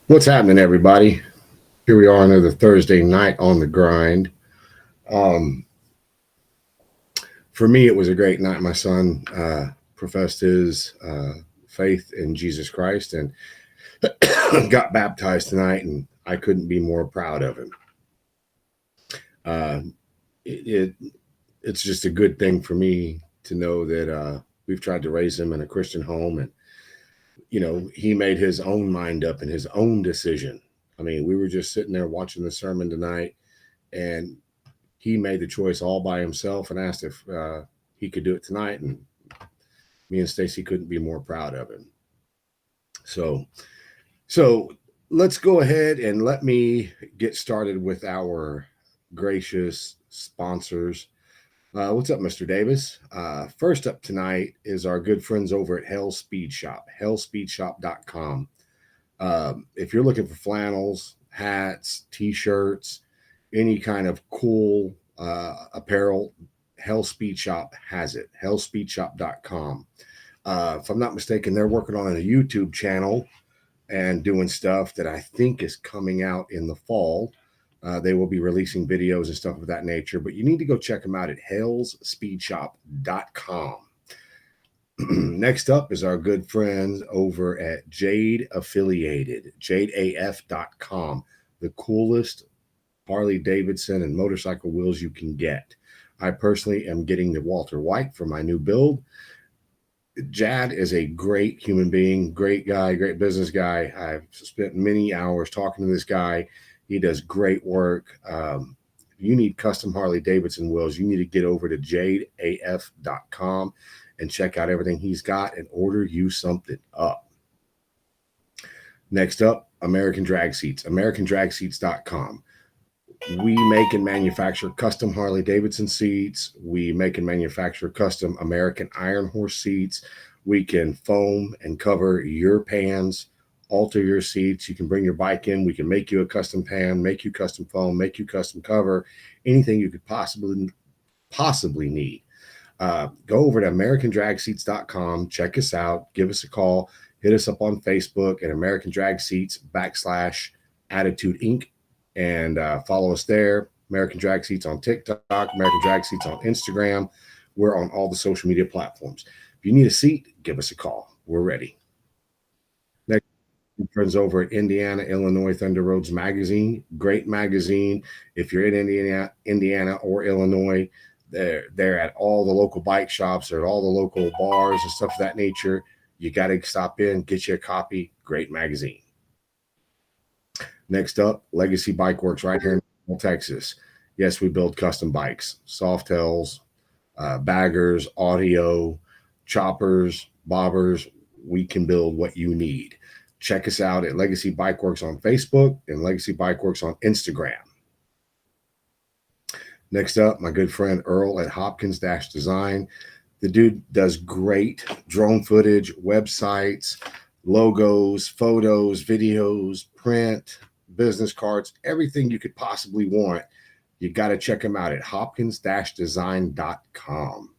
What's happening, everybody? Here we are another Thursday night on the grind. Um, for me, it was a great night. My son professed his faith in Jesus Christ and got baptized tonight, and I couldn't be more proud of him. Uh, it's just a good thing for me to know that we've tried to raise him in a Christian home, and he made his own mind up and his own decision. I mean, we were just sitting there watching the sermon tonight, and he made the choice all by himself and asked if he could do it tonight. And me and Stacy couldn't be more proud of him. So, so let's go ahead and let me get started with our gracious sponsors. What's up, Mr. Davis? First up tonight is our good friends over at Hell Speed Shop, hellspeedshop.com. If you're looking for flannels, hats, t-shirts, any kind of cool apparel, Hell Speed Shop has it. Hellspeedshop.com. If I'm not mistaken, they're working on a YouTube channel and doing stuff that I think is coming out in the fall. They will be releasing videos and stuff of that nature, but you need to go check them out at hellspeedshop.com. Next up is our good friends over at Jade Affiliated, jadeaf.com, the coolest Harley Davidson and motorcycle wheels you can get. I personally am getting the Walter White for my new build. Jad is a great human being, great guy, great business guy. I've spent many hours talking to this guy. He does great work. If you need custom Harley Davidson wheels, you need to get over to jadeaf.com and check out everything he's got and order you something up. Next up, American Drag Seats, americandragseats.com. We make and manufacture custom Harley Davidson seats. We make and manufacture custom American Iron Horse seats. We can foam and cover your pans, alter your seats. You can bring your bike in. We can make you a custom pan, make you custom foam, make you custom cover, anything you could possibly need. Go over to americandragseats.com, check us out, give us a call, hit us up on Facebook at American Drag Seats /Attitude Inc. and follow us there. American Drag Seats on TikTok, American Drag Seats on Instagram. We're on all the social media platforms. If you need a seat, give us a call. We're ready. Next, friends over at Indiana, Illinois Thunder Roads Magazine. Great magazine. If you're in Indiana or Illinois, they're at all the local bike shops. They're at all the local bars and stuff of that nature. You got to stop in, get you a copy. Great magazine. Next up, Legacy Bike Works right here in Texas. Yes, we build custom bikes, Softails, baggers, audio, choppers, bobbers. We can build what you need. Check us out at Legacy Bike Works on Facebook and Legacy Bike Works on Instagram. Next up, my good friend Earl at Hopkins Design. The dude does great drone footage, websites, logos, photos, videos, print, business cards, everything you could possibly want. You got to check him out at hopkins-design.com.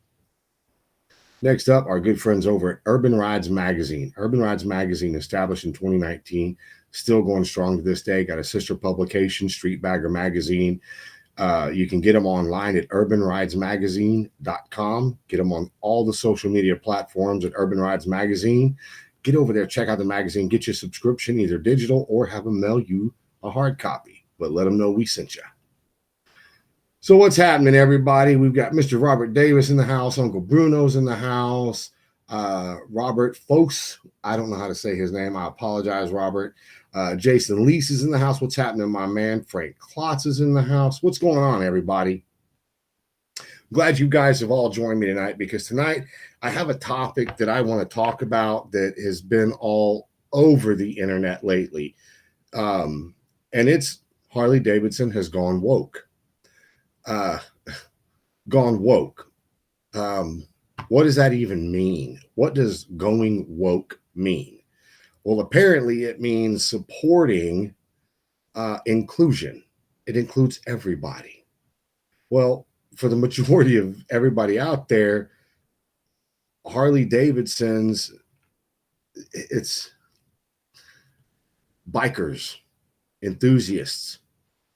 Next up, our good friends over at Urban Rides Magazine. Urban Rides Magazine, established in 2019, still going strong to this day. Got a sister publication, Street Bagger Magazine. You can get them online at urbanridesmagazine.com. Get them on all the social media platforms at Urban Rides Magazine. Get over there, check out the magazine, get your subscription, either digital or have them mail you a hard copy. But let them know we sent you. So what's happening, everybody? We've got Mr. Robert Davis in the house. Uncle Bruno's in the house. Robert Fos, I don't know how to say his name. I apologize, Robert. Jason Lease is in the house. What's happening, my man? Frank Klotz is in the house. What's going on, everybody? Glad you guys have all joined me tonight, because tonight I have a topic that I want to talk about that has been all over the internet lately. And it's Harley Davidson has gone woke. Gone woke. What does that even mean? What does going woke mean? Well, apparently it means supporting inclusion. It includes everybody. Well, for the majority of everybody out there, Harley Davidson's, it's bikers, enthusiasts,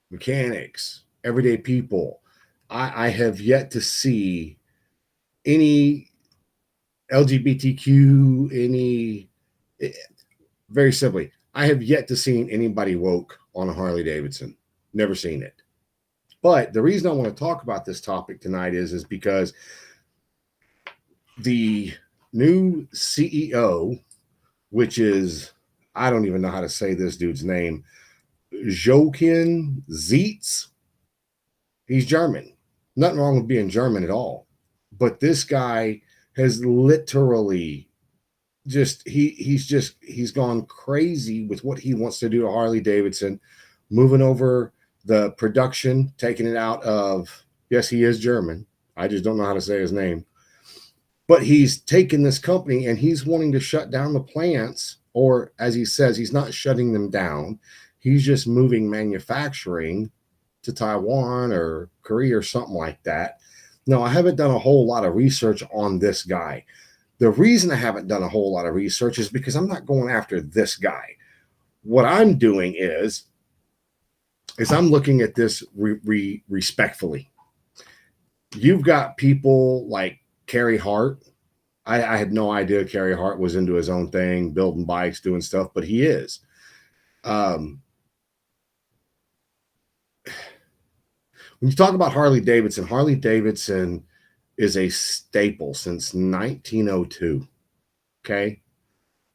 mechanics, everyday people. I have yet to see any LGBTQ, very simply, I have yet to see anybody woke on a Harley Davidson. Never seen it. But the reason I want to talk about this topic tonight is because the new CEO, which is, I don't even know how to say this dude's name, Jochen Zietz. He's German. Nothing wrong with being German at all. But this guy has literally he's gone crazy with what he wants to do to Harley Davidson, moving over the production, taking it out of, yes, he is German. I just don't know how to say his name. But he's taken this company and he's wanting to shut down the plants, or as he says, he's not shutting them down. He's just moving manufacturing to Taiwan or Korea or something like that. No, I haven't done a whole lot of research on this guy. The reason I haven't done a whole lot of research is because I'm not going after this guy. What I'm doing is I'm looking at this respectfully. You've got people like Carey Hart. I had no idea Carey Hart was into his own thing, building bikes, doing stuff, but he is. When you talk about Harley Davidson is a staple since 1902. Okay.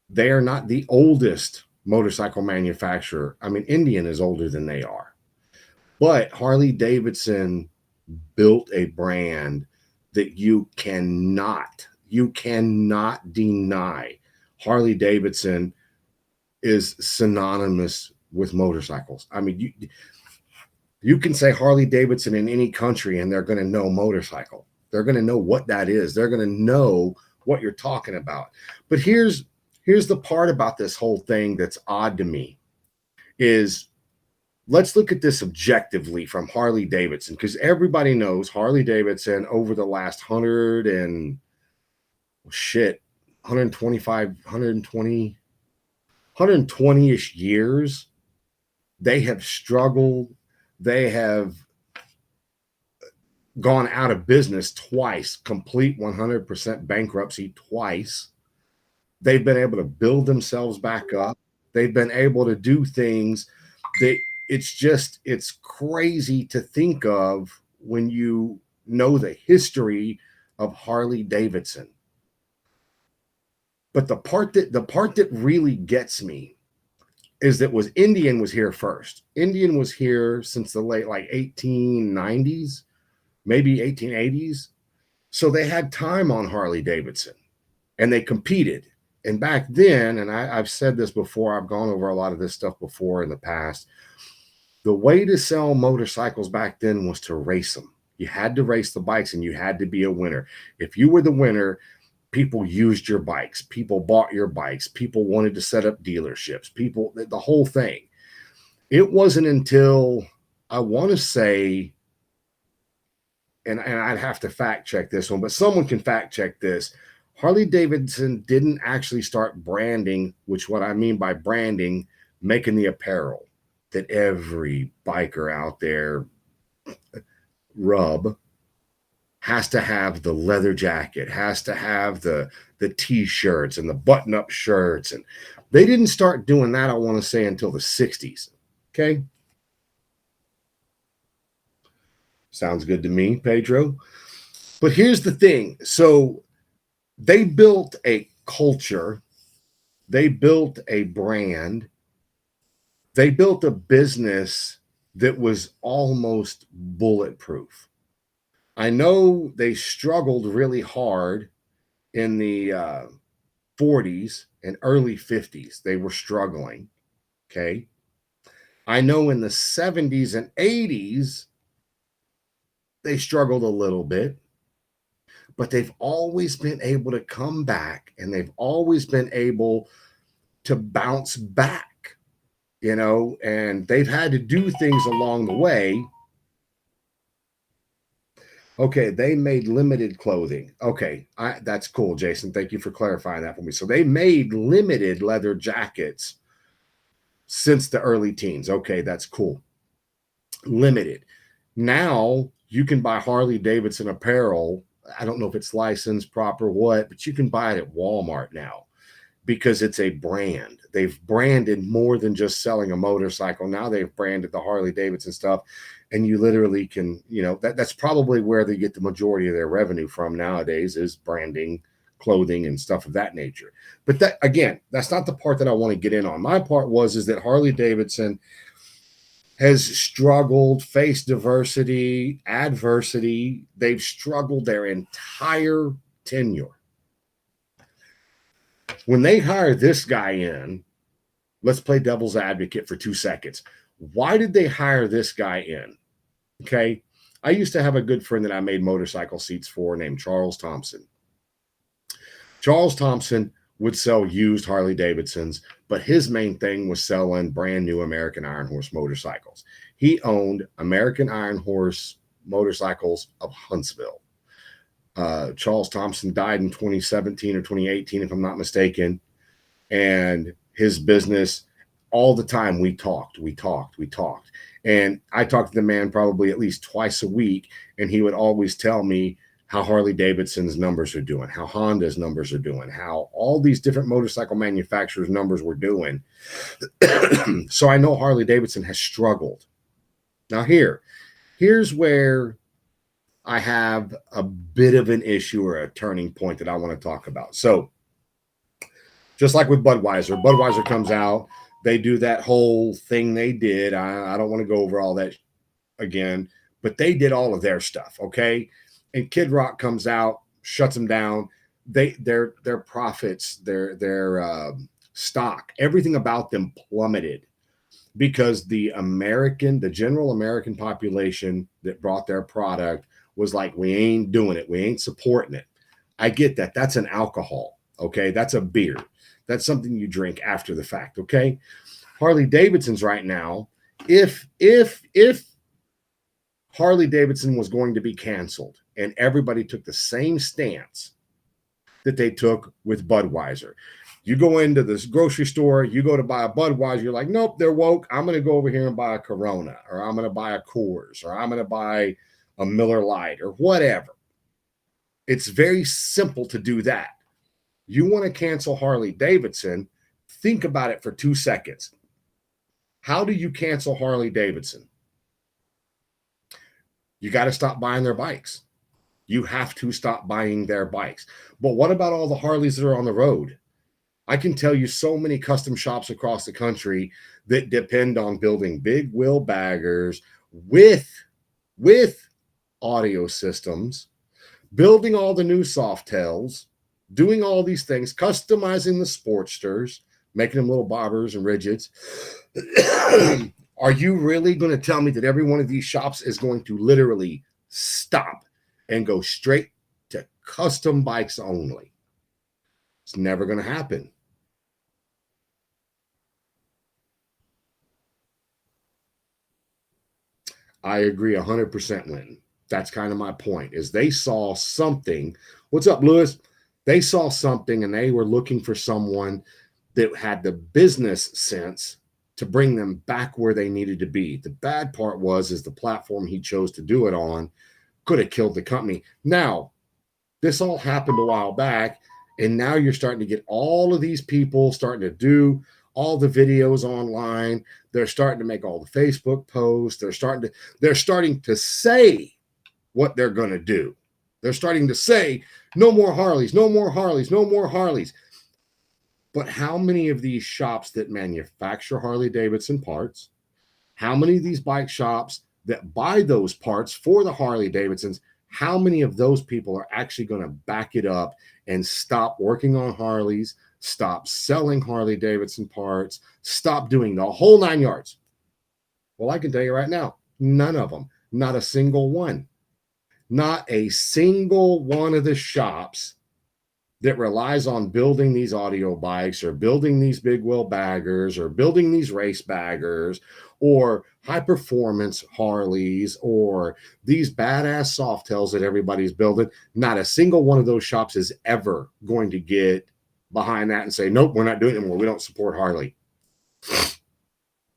They are not the oldest motorcycle manufacturer. I mean, Indian is older than they are. But Harley Davidson built a brand that you cannot deny. Harley Davidson is synonymous with motorcycles. I mean, you can say Harley Davidson in any country and they're going to know motorcycle. They're going to know what that is. They're going to know what you're talking about. But here's the part about this whole thing that's odd to me is, let's look at this objectively from Harley Davidson, because everybody knows Harley Davidson over the last 120-ish years, they have struggled. They have gone out of business twice, complete 100% bankruptcy twice. They've been able to build themselves back up. They've been able to do things that it's crazy to think of when you know the history of Harley Davidson. But the part that really gets me is that Indian was here first. Indian was here since the late 1890s, maybe 1880s. So they had time on Harley Davidson and they competed. And back then, and I've said this before, I've gone over a lot of this stuff before in the past. The way to sell motorcycles back then was to race them. You had to race the bikes and you had to be a winner. If you were the winner, people used your bikes. People bought your bikes. People wanted to set up dealerships. The whole thing. It wasn't until, I want to say, and I'd have to fact check this one, but someone can fact check this. Harley Davidson didn't actually start branding, which what I mean by branding, making the apparel that every biker out there has to have. The leather jacket, has to have the t-shirts and the button-up shirts. And they didn't start doing that, I want to say, until the 60s. Okay. Sounds good to me, Pedro. But here's the thing. So they built a culture. They built a brand. They built a business that was almost bulletproof. I know they struggled really hard in the 40s and early 50s. They were struggling. Okay. I know in the 70s and 80s, they struggled a little bit, but they've always been able to come back and they've always been able to bounce back, and they've had to do things along the way. Okay, they made limited clothing. Okay, that's cool, Jason. Thank you for clarifying that for me. So they made limited leather jackets since the early teens. Okay, that's cool. Limited. Now you can buy Harley Davidson apparel. I don't know if it's licensed proper what, but you can buy it at Walmart now because it's a brand. They've branded more than just selling a motorcycle. Now they've branded the Harley Davidson stuff, and you literally can, that's probably where they get the majority of their revenue from nowadays, is branding, clothing, and stuff of that nature. But that, again, that's not the part that I want to get in on. My part is that Harley Davidson has struggled, faced diversity, adversity. They've struggled their entire tenure. When they hire this guy in, let's play devil's advocate for 2 seconds. Why did they hire this guy in? Okay. I used to have a good friend that I made motorcycle seats for named Charles Thompson. Charles Thompson would sell used Harley Davidsons, but his main thing was selling brand new American Iron Horse motorcycles. He owned American Iron Horse motorcycles of Huntsville. Charles Thompson died in 2017 or 2018, if I'm not mistaken. And his business, all the time, we talked. And I talked to the man probably at least twice a week, and he would always tell me how Harley Davidson's numbers are doing, how Honda's numbers are doing, how all these different motorcycle manufacturers' numbers were doing. So I know Harley Davidson has struggled. Now here's where I have a bit of an issue or a turning point that I want to talk about. So just like with Budweiser comes out, they do that whole thing they did. I don't want to go over all that again, but they did all of their stuff, okay? And Kid Rock comes out, shuts them down. Their profits, their stock, everything about them plummeted because the general American population that brought their product was like, we ain't doing it. We ain't supporting it. I get that. That's an alcohol, okay? That's a beer. That's something you drink after the fact, okay? Harley Davidson's right now, if Harley Davidson was going to be canceled and everybody took the same stance that they took with Budweiser. You go into this grocery store, you go to buy a Budweiser, you're like, nope, they're woke. I'm going to go over here and buy a Corona, or I'm going to buy a Coors, or I'm going to buy a Miller Lite, or whatever. It's very simple to do that. You want to cancel Harley Davidson, think about it for 2 seconds. How do you cancel Harley Davidson? You got to stop buying their bikes. You have to stop buying their bikes. But what about all the Harleys that are on the road? I can tell you so many custom shops across the country that depend on building big wheel baggers with audio systems, building all the new Softails, doing all these things, customizing the Sportsters, making them little bobbers and rigids. Are you really going to tell me that every one of these shops is going to literally stop and go straight to custom bikes only? It's never going to happen. I agree 100%, Linton. That's kind of my point, is they saw something. What's up, Lewis? They saw something and they were looking for someone that had the business sense to bring them back where they needed to be. The bad part is the platform he chose to do it on could have killed the company. Now, this all happened a while back, and now you're starting to get all of these people starting to do all the videos online. They're starting to make all the Facebook posts. They're starting to say what they're going to do. They're starting to say, no more Harleys, no more Harleys, no more Harleys. But how many of these shops that manufacture Harley Davidson parts, how many of these bike shops that buy those parts for the Harley Davidsons, how many of those people are actually going to back it up and stop working on Harleys, stop selling Harley Davidson parts, stop doing the whole 9 yards? Well, I can tell you right now, none of them, not a single one. Not a single one of the shops that relies on building these audio bikes or building these big wheel baggers or building these race baggers or high performance Harleys or these badass Softails that everybody's building. Not a single one of those shops is ever going to get behind that and say, nope, we're not doing it anymore. We don't support Harley.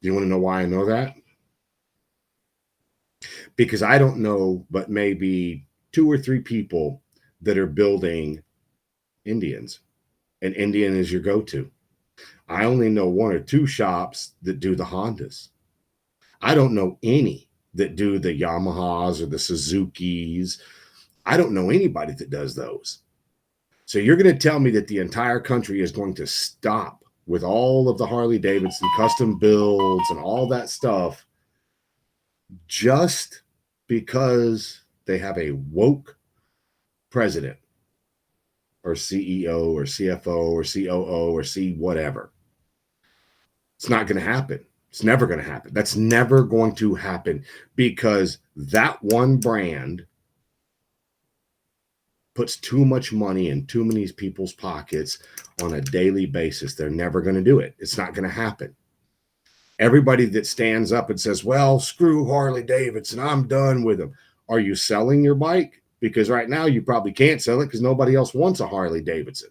Do you want to know why I know that? Because I don't know, but maybe two or three people that are building Indians, and Indian is your go-to. I only know one or two shops that do the Hondas. I don't know any that do the Yamahas or the Suzukis. I don't know anybody that does those. So you're going to tell me that the entire country is going to stop with all of the Harley Davidson custom builds and all that stuff just because they have a woke president or CEO or CFO or COO or C whatever? It's not going to happen. It's never going to happen. That's never going to happen because that one brand puts too much money in too many people's pockets on a daily basis. They're never going to do it. It's not going to happen. Everybody that stands up and says, well, screw Harley Davidson, I'm done with them. Are you selling your bike? Because right now you probably can't sell it because nobody else wants a Harley Davidson.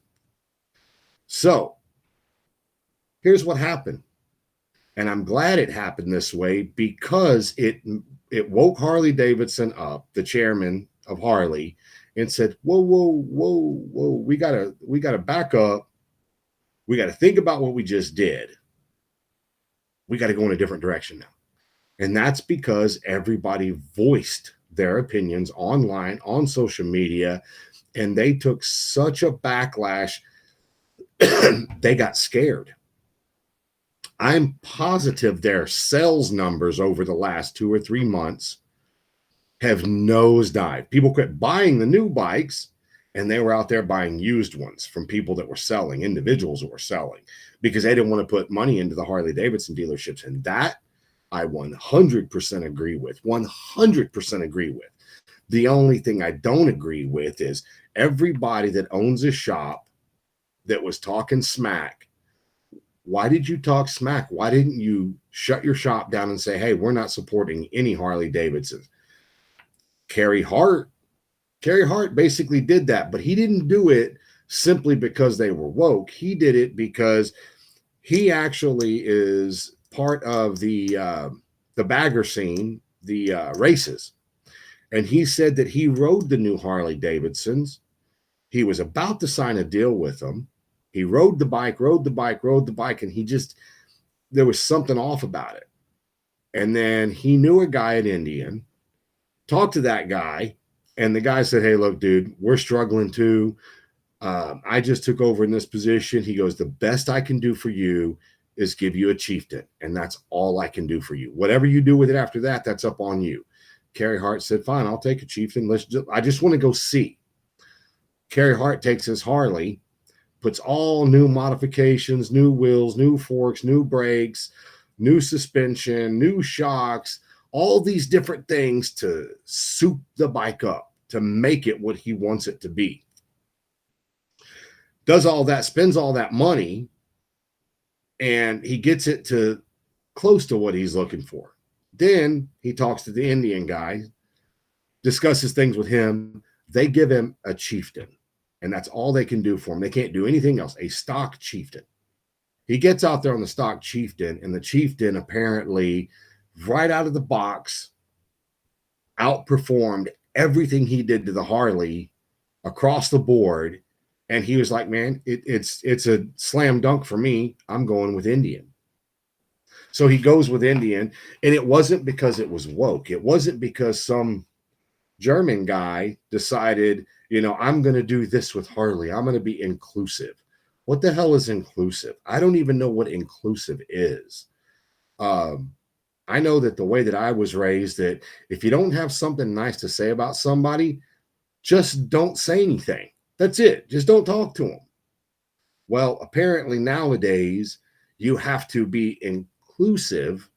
So here's what happened. And I'm glad it happened this way because it woke Harley Davidson up, the chairman of Harley, and said, whoa, whoa, whoa, whoa, we gotta back up. We got to think about what we just did. We got to go in a different direction now. And that's because everybody voiced their opinions online, on social media, and they took such a backlash, they got scared. I'm positive their sales numbers over the last 2 or 3 months have nosedived. People quit buying the new bikes and they were out there buying used ones from people that were selling, individuals that were selling, because they didn't want to put money into the Harley Davidson dealerships. And that I 100% agree with. 100% agree with. The only thing I don't agree with is everybody that owns a shop that was talking smack. Why did you talk smack? Why didn't you shut your shop down and say, hey, we're not supporting any Harley Davidsons? Carey Hart basically did that, but he didn't do it simply because they were woke. He did it because he actually is part of the bagger scene, the races. And he said that he rode the new Harley Davidsons. He was about to sign a deal with them. He rode the bike, and there was something off about it. And then he knew a guy at Indian, talked to that guy, and the guy said, hey, look, dude, we're struggling too. I just took over in this position. He goes, the best I can do for you is give you a chieftain, and that's all I can do for you. Whatever you do with it after that, that's up on you. Carey Hart said, fine, I'll take a chieftain. I just want to go see. Carey Hart takes his Harley, puts all new modifications, new wheels, new forks, new brakes, new suspension, new shocks, all these different things to soup the bike up, to make it what he wants it to be. Does all that, spends all that money, and he gets it to close to what he's looking for. Then he talks to the Indian guy, discusses things with him. They give him a chieftain, and that's all they can do for him. They can't do anything else. A stock chieftain. He gets out there on the stock chieftain, and the chieftain apparently, right out of the box, outperformed everything he did to the Harley across the board. And he was like, man, it's a slam dunk for me. I'm going with Indian. So he goes with Indian, and it wasn't because it was woke. It wasn't because some German guy decided, I'm going to do this with Harley. I'm going to be inclusive. What the hell is inclusive? I don't even know what inclusive is. I know that the way that I was raised, that if you don't have something nice to say about somebody, just don't say anything. That's it. Just don't talk to them. Well, apparently nowadays you have to be inclusive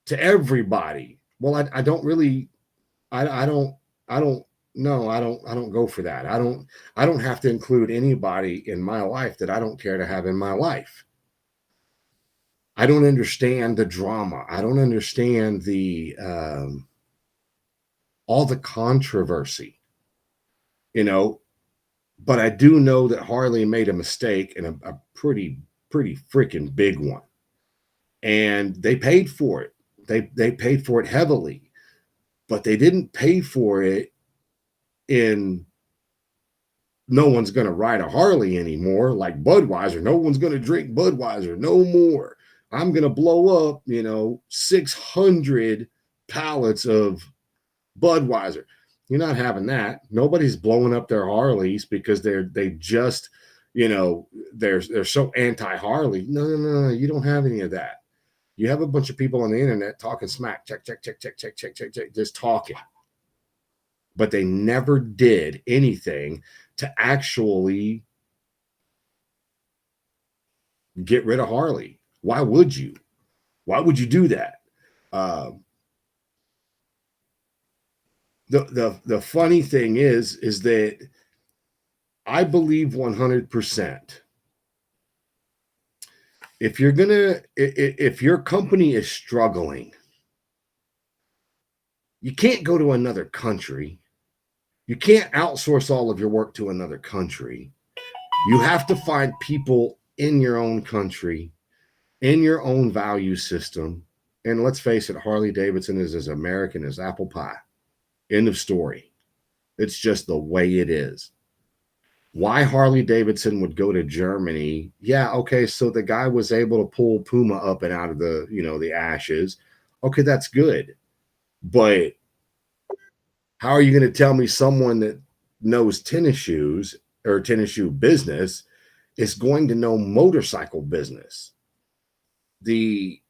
to everybody. Well, I don't really, I don't go for that. I don't have to include anybody in my life that I don't care to have in my life. I don't understand the drama. I don't understand the all the controversy, but I do know that Harley made a mistake, and a pretty freaking big one. and they paid for it. They paid for it heavily, but they didn't pay for it in no one's going to ride a Harley anymore, like Budweiser. No one's going to drink Budweiser no more. I'm going to blow up, 600 pallets of Budweiser. You're not having that. Nobody's blowing up their Harleys because they just, they're so anti-Harley. No. You don't have any of that. You have a bunch of people on the internet talking smack, check, just talking. But they never did anything to actually get rid of Harley. Why would you? Why would you do that? The funny thing is that I believe 100%. If your company is struggling, you can't go to another country. You can't outsource all of your work to another country. You have to find people in your own country, in your own value system. And let's face it, Harley Davidson is as American as apple pie. End of story. It's just the way it is. Why Harley Davidson would go to Germany? Yeah, okay, so the guy was able to pull Puma up and out of the ashes. Okay, that's good. But how are you going to tell me someone that knows tennis shoes or tennis shoe business is going to know motorcycle business? The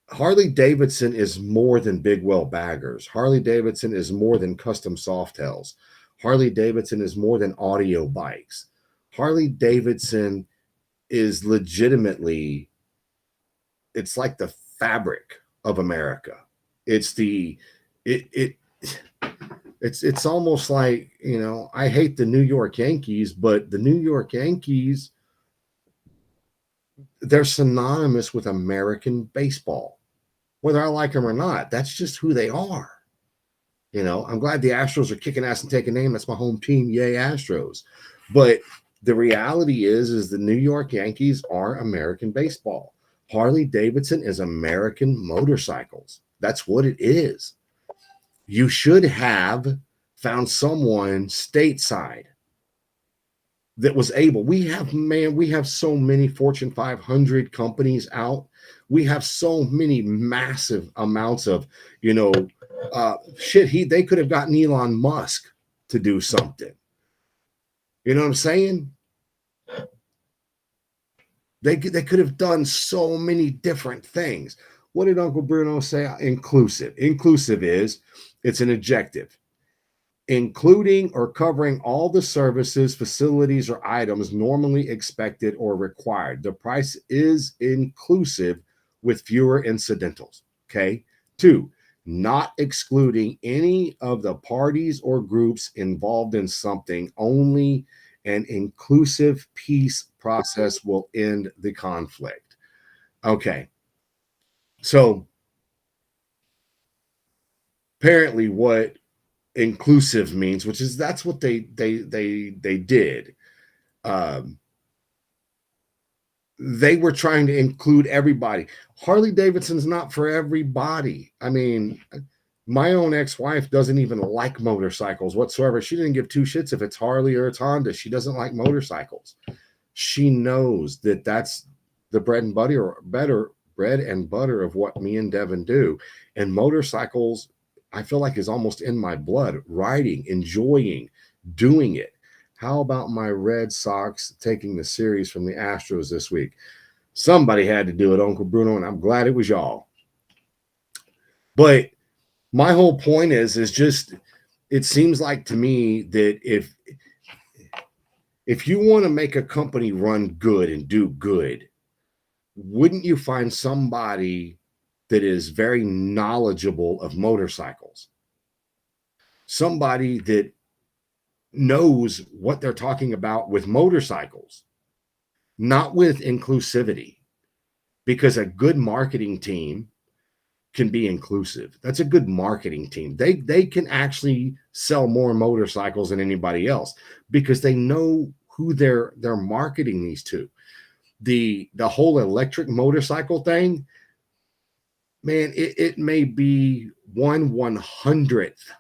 Harley Davidson is more than big wheel baggers. Harley Davidson is more than custom softails. Harley Davidson is more than audio bikes. Harley Davidson is legitimately, it's like the fabric of America. It's almost like, I hate the New York Yankees, but the New York Yankees, they're synonymous with American baseball. Whether I like them or not, that's just who they are. I'm glad the Astros are kicking ass and taking name. That's my home team. Yay, Astros. But the reality is the New York Yankees are American baseball. Harley Davidson is American motorcycles. That's what it is. You should have found someone stateside that was able. We have so many Fortune 500 companies out. We have so many massive amounts of, they could have gotten Elon Musk to do something. You know what I'm saying? They could have done so many different things. What did Uncle Bruno say? Inclusive. Inclusive is, it's an adjective. Including or covering all the services, facilities, or items normally expected or required. The price is inclusive with fewer incidentals. Okay. 2, not excluding any of the parties or groups involved in something. Only an inclusive peace process will end the conflict. Okay. So apparently what inclusive means, which is that's what they did. They were trying to include everybody. Harley Davidson's not for everybody. I mean, my own ex-wife doesn't even like motorcycles whatsoever. She didn't give two shits if it's Harley or it's Honda. She doesn't like motorcycles. She knows that that's the bread and butter of what me and Devin do. And motorcycles, I feel like, is almost in my blood. Riding, enjoying, doing it. How about my Red Sox taking the series from the Astros this week? Somebody had to do it, Uncle Bruno, and I'm glad it was y'all. But my whole point is just, it seems like to me that if you want to make a company run good and do good, wouldn't you find somebody that is very knowledgeable of motorcycles? Somebody that knows what they're talking about with motorcycles, not with inclusivity, because a good marketing team can be inclusive. That's a good marketing team. They can actually sell more motorcycles than anybody else because they know who they're marketing these to. The whole electric motorcycle thing, man, it may be 1/100th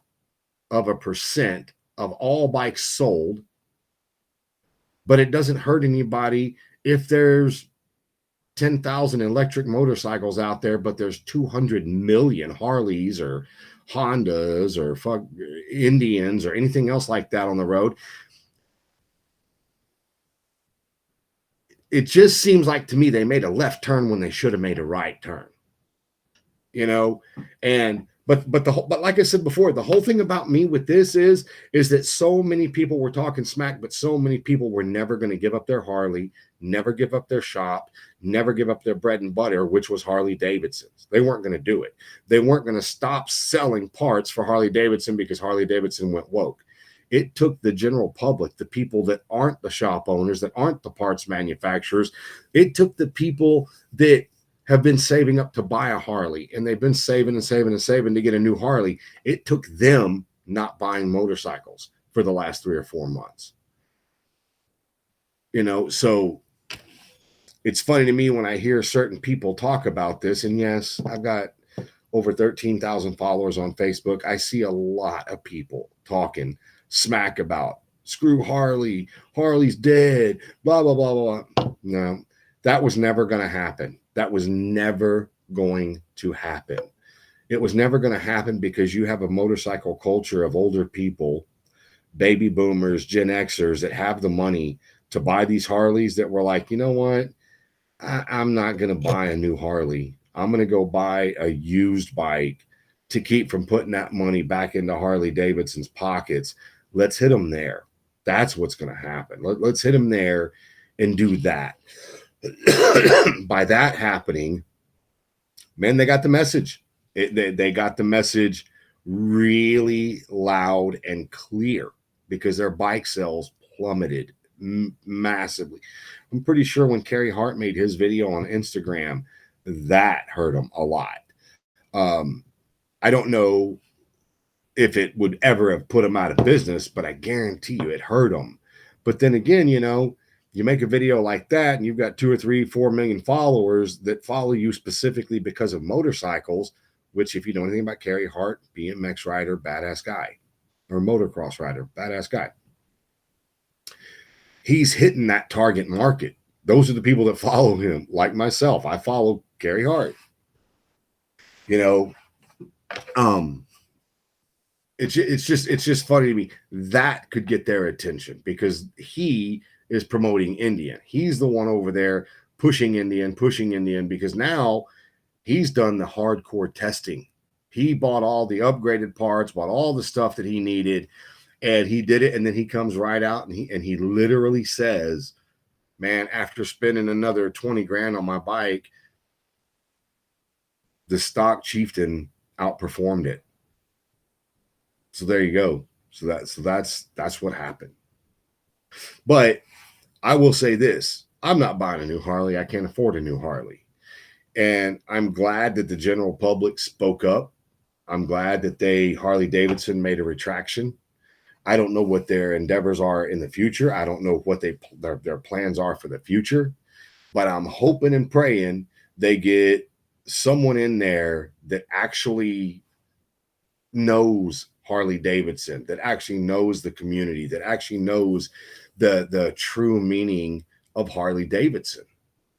of a % of all bikes sold, but it doesn't hurt anybody if there's 10,000 electric motorcycles out there, but there's 200 million Harleys or Hondas or fuck Indians or anything else like that on the road. It just seems like to me they made a left turn when they should have made a right turn, you know. And but like I said before, the whole thing about me with this is that so many people were talking smack, but so many people were never going to give up their Harley, never give up their shop, never give up their bread and butter, which was Harley Davidson's. They weren't going to do it. They weren't going to stop selling parts for Harley Davidson because Harley Davidson went woke. It took the general public, the people that aren't the shop owners, that aren't the parts manufacturers. It took the people that have been saving up to buy a Harley, and they've been saving and saving and saving to get a new Harley. It took them not buying motorcycles for the last 3 or 4 months. You know, so it's funny to me when I hear certain people talk about this. And yes, I've got over 13,000 followers on Facebook. I see a lot of people talking smack about screw Harley, Harley's dead, blah, blah, blah, blah. No, that was never going to happen. That was never going to happen. It was never going to happen because you have a motorcycle culture of older people, baby boomers, Gen Xers that have the money to buy these Harleys that were like, you know what? I'm not going to buy a new Harley. I'm going to go buy a used bike to keep from putting that money back into Harley Davidson's pockets. Let's hit them there. That's what's going to happen. Let's hit them there and do that. By that happening, man, they got the message. They got the message really loud and clear because their bike sales plummeted massively. I'm pretty sure when Carey Hart made his video on Instagram, that hurt him a lot. I don't know if it would ever have put him out of business, but I guarantee you it hurt him. But then again, you know, you make a video like that and you've got 2 or 3, 4 million followers that follow you specifically because of motorcycles, which if you know anything about Carey Hart, BMX rider, badass guy, or motocross rider, badass guy. He's hitting that target market. Those are the people that follow him, like myself. I follow Carey Hart. You know, it's just funny to me. That could get their attention because he is promoting Indian. He's the one over there pushing Indian because now he's done the hardcore testing. He bought all the upgraded parts, bought all the stuff that he needed, and he did it. And then he comes right out and he literally says, man, after spending another 20 grand on my bike, the stock Chieftain outperformed it. So there you go. So that's what happened. But I will say this, I'm not buying a new Harley. I can't afford a new Harley. And I'm glad that the general public spoke up. I'm glad that Harley Davidson made a retraction. I don't know what their endeavors are in the future. I don't know what their plans are for the future, but I'm hoping and praying they get someone in there that actually knows Harley Davidson, that actually knows the community, that actually knows the true meaning of Harley Davidson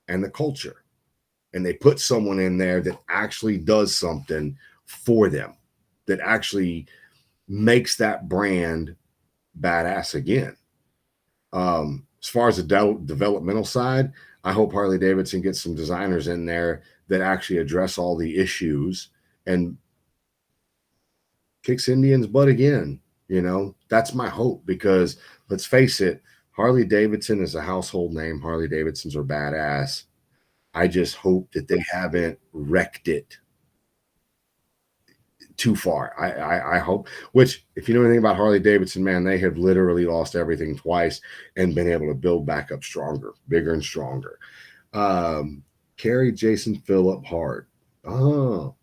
and the culture. And they put someone in there that actually does something for them, that actually makes that brand badass again. As far as the developmental side, I hope Harley Davidson gets some designers in there that actually address all the issues and kicks Indian's butt again. You know, that's my hope because let's face it, Harley Davidson is a household name. Harley Davidsons are badass. I just hope that they haven't wrecked it too far. I hope, which if you know anything about Harley Davidson, man, they have literally lost everything twice and been able to build back up stronger, bigger and stronger. Carey Jason Phillip Hart. Oh,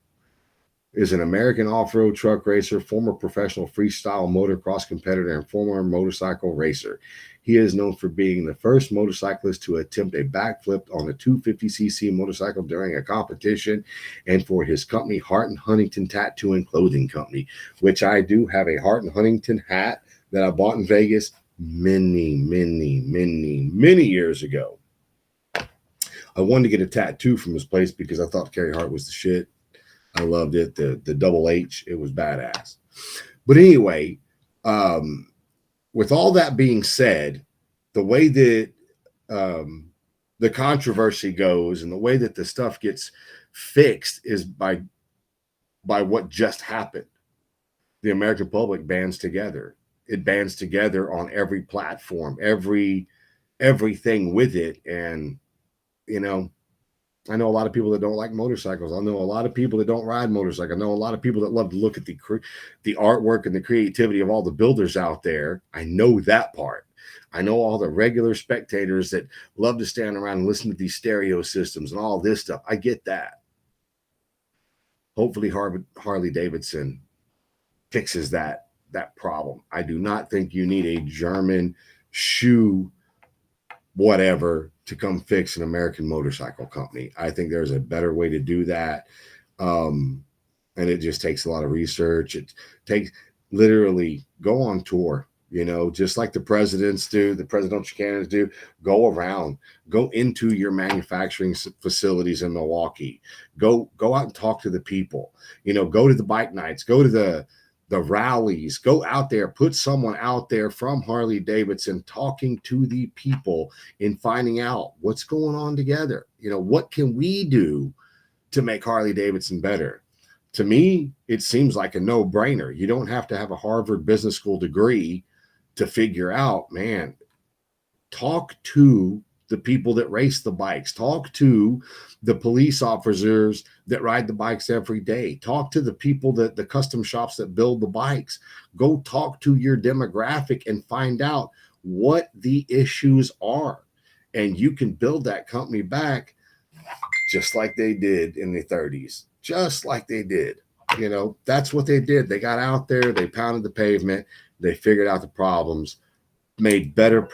is an American off-road truck racer, former professional freestyle motocross competitor, and former motorcycle racer. He is known for being the first motorcyclist to attempt a backflip on a 250cc motorcycle during a competition, and for his company, Hart and Huntington Tattoo and Clothing Company, which I do have a Hart and Huntington hat that I bought in Vegas many years ago. I wanted to get a tattoo from his place because I thought Carey Hart was the shit. I loved it. The double H, it was badass. But anyway, with all that being said, the way that the controversy goes and the way that the stuff gets fixed is by what just happened. The American public bands together. It bands together on every platform, everything with it. And, you know, I know a lot of people that don't like motorcycles. I know a lot of people that don't ride motorcycles. I know a lot of people that love to look at the artwork and the creativity of all the builders out there. I know that part. I know all the regular spectators that love to stand around and listen to these stereo systems and all this stuff. I get that. Hopefully Harley Davidson fixes that problem. I do not think you need a German shoe whatever to come fix an American motorcycle company. I think there's a better way to do that. And it just takes a lot of research. It takes literally go on tour, you know, just like the presidents do, the presidential candidates do. Go around, go into your manufacturing facilities in Milwaukee. Go out and talk to the people, you know, go to the bike nights, go to the rallies, go out there, put someone out there from Harley Davidson talking to the people and finding out what's going on together. You know, what can we do to make Harley Davidson better? To me, it seems like a no-brainer. You don't have to have a Harvard Business School degree to figure out, man, talk to the people that race the bikes, talk to the police officers that ride the bikes every day, talk to the people that the custom shops that build the bikes. Go talk to your demographic and find out what the issues are. And you can build that company back just like they did in the 30s, just like they did. You know, that's what they did. They got out there, they pounded the pavement, they figured out the problems, made better,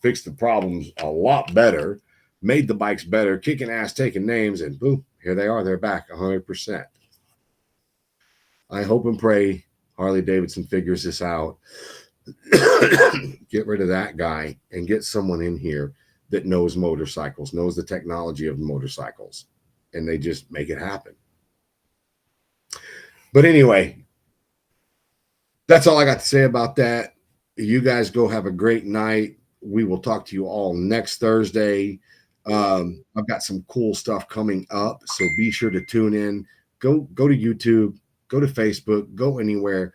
fixed the problems a lot better, made the bikes better, kicking ass, taking names, and boom, here they are. They're back 100%. I hope and pray Harley Davidson figures this out. Get rid of that guy and get someone in here that knows motorcycles, knows the technology of motorcycles, and they just make it happen. But anyway, that's all I got to say about that. You guys go have a great night. We will talk to you all next Thursday. I've got some cool stuff coming up, so be sure to tune in. Go to YouTube, go to Facebook, go anywhere.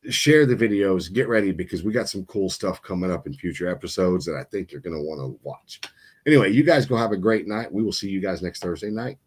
Share the videos, get ready, because we got some cool stuff coming up in future episodes that I think you're going to want to watch. Anyway, you guys go have a great night. We will see you guys next Thursday night.